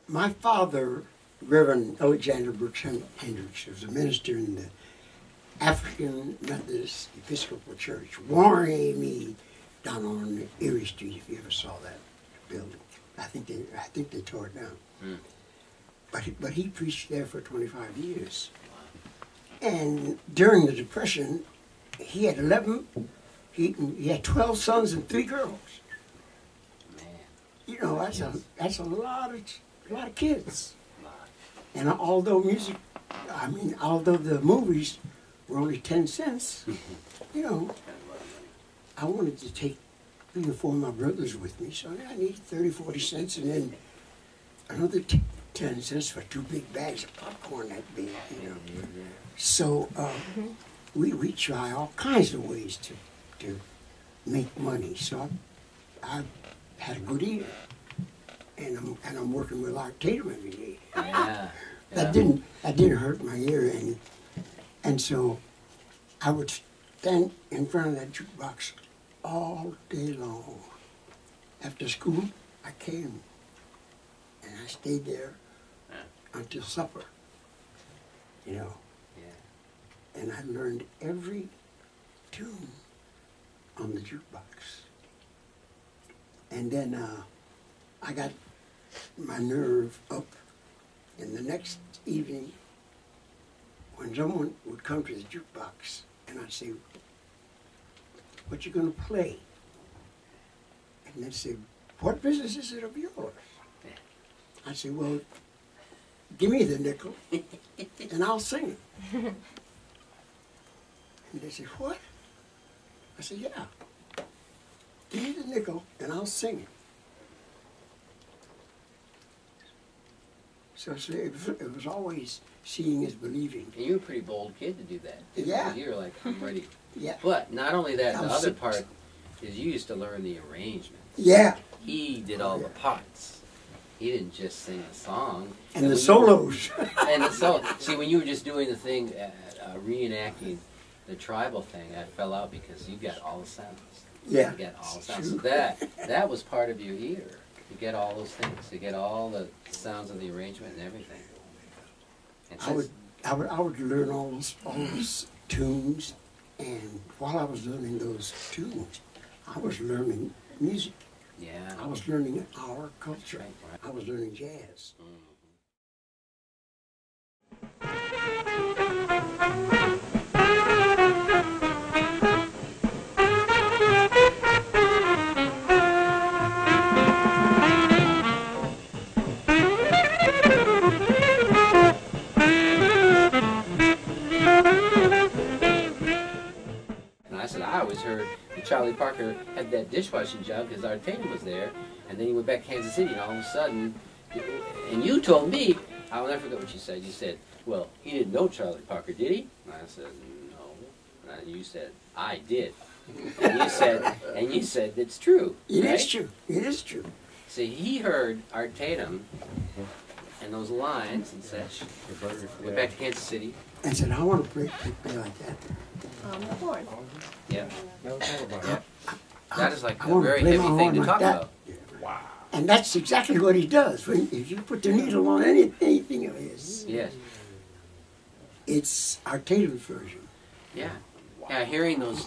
my father, Reverend Alexander Brooks Hendricks, was a minister in the African Methodist Episcopal Church, Warren Me, down on Erie Street. If you ever saw that building, I think they tore it down. Mm. But he preached there for 25 years, and during the Depression, he had 11. He had 12 sons and 3 girls. Man, you know that's a lot of kids. And although although the movies were only 10 cents, you know, I wanted to take 3 or 4 of my brothers with me, so I needed 30, 40 cents, and then another 10 cents for 2 big bags of popcorn that big, you know. So we try all kinds of ways to make money. So I had a good ear, and I'm working with Art Tatum every day. Yeah. That didn't hurt my ear any, and so I would stand in front of that jukebox all day long. After school, I came and I stayed there until supper. You know. Yeah. And I learned every tune on the jukebox. And then I got my nerve up, and the next evening, when someone would come to the jukebox, and I'd say, "What you gonna play?" And they'd say, "What business is it of yours?" I'd say, "Well, give me the nickel, and I'll sing it." And they said, "What?" I said, "Yeah, give me the nickel and I'll sing it." So it was always seeing is believing. And you were a pretty bold kid to do that. Yeah. You were like, I'm ready. Yeah. But not only that, the other part is you used to learn the arrangement. Yeah. He did all the parts. He didn't just sing a song. And the solos. And the solo. See, when you were just doing the thing, reenacting the tribal thing, I fell out because you got all the sounds. Yeah. You got all the sounds. So that was part of your ear. You get all those things. You get all the sounds of the arrangement and everything. And I would learn all those tunes, and while I was learning those tunes, I was learning music. Yeah. I was learning our culture. Right. I was learning jazz. I always heard that Charlie Parker had that dishwashing job because Art Tatum was there, and then he went back to Kansas City, and all of a sudden, and you told me, I'll never forget what you said. You said, "Well, he didn't know Charlie Parker, did he?" And I said, "No." And you said, "I did." And you said, "It's true." It right? is true. It is true. See, he heard Art Tatum and those lines and such. Went back to Kansas City. And said, "I want to play like that." The horn. Yeah. Yeah. That is like I a very heavy thing to like talk that. about. Wow. And that's exactly what he does. If you put the needle on anything of his, yes, it's Art Tatum's version. Yeah. Wow. Yeah, hearing those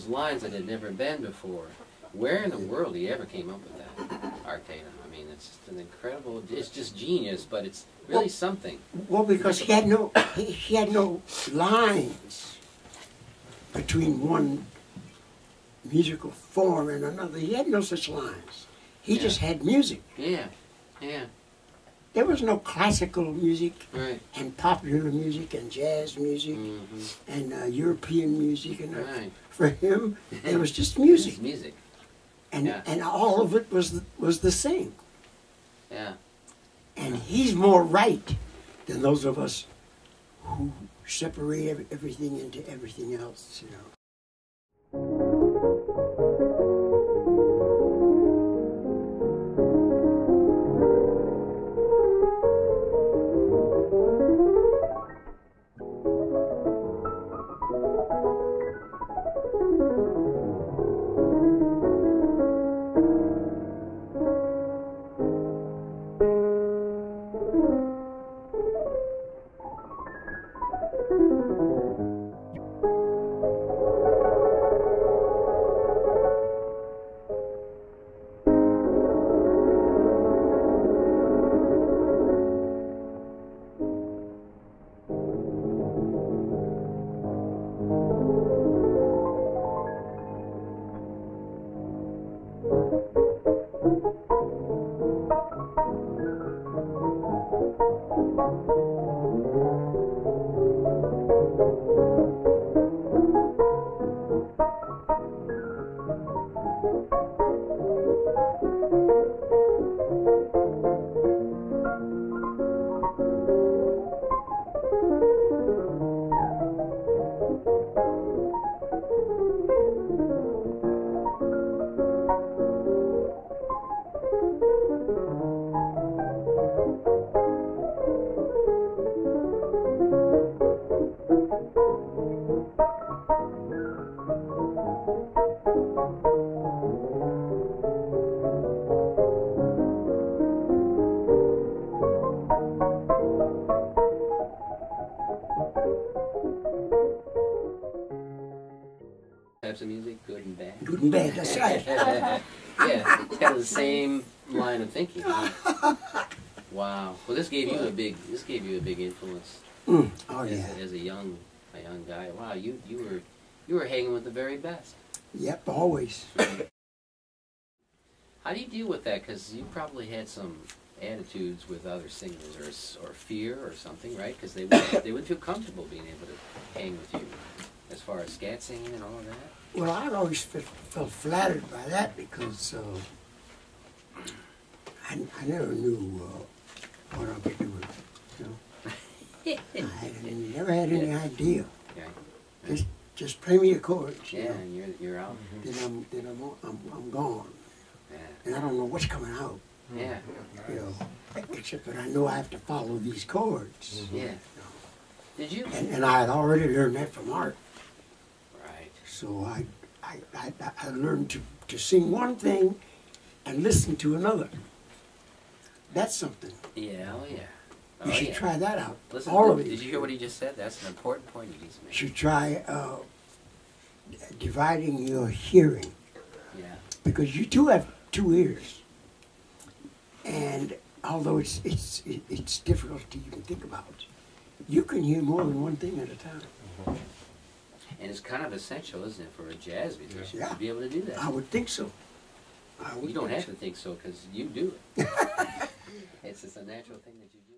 lines that had never been before. Where in the world he ever came up with that, Art Tatum? I mean, it's just an incredible. It's just genius, but it's really something. Well, because he had no lines between one musical form and another. He had no such lines. He just had music. Yeah, yeah. There was no classical music Right. and popular music and jazz music and European music. And Right. for him, it was just music. It's music. And all of it was the same. Yeah. And he's more right than those of us who separate everything into everything else, you know. in bed. That's right. Yeah, it's kind of the same line of thinking. Huh? Wow. Well, this gave you a big influence. Oh yeah. As a young guy. Wow, you were hanging with the very best. Yep, always. How do you deal with that? Because you probably had some attitudes with other singers, or fear, or something, right? Because they wouldn't feel comfortable being able to hang with you, as far as scat singing and all of that. Well, I always felt flattered by that because I never knew what I could do with it. You know, I never had any idea. Yeah. Just play me a chord. Yeah, and you're out. Then I'm gone. Yeah. And I don't know what's coming out. Yeah. You know, except that I know I have to follow these chords. Yeah. You know. Did you? And I had already learned that from Art. Right. So I learned to sing one thing and listen to another. That's something. Yeah. Oh yeah. You should try that out. Listen, all of it. Did you hear what he just said? That's an important point he just made. You should try dividing your hearing. Yeah. Because you do have 2 ears. And although it's difficult to even think about, you can hear more than one thing at a time. And it's kind of essential, isn't it, for a jazz musician Yeah. to be able to do that? I would think so. You don't have to think so because you do it. It's just a natural thing that you do.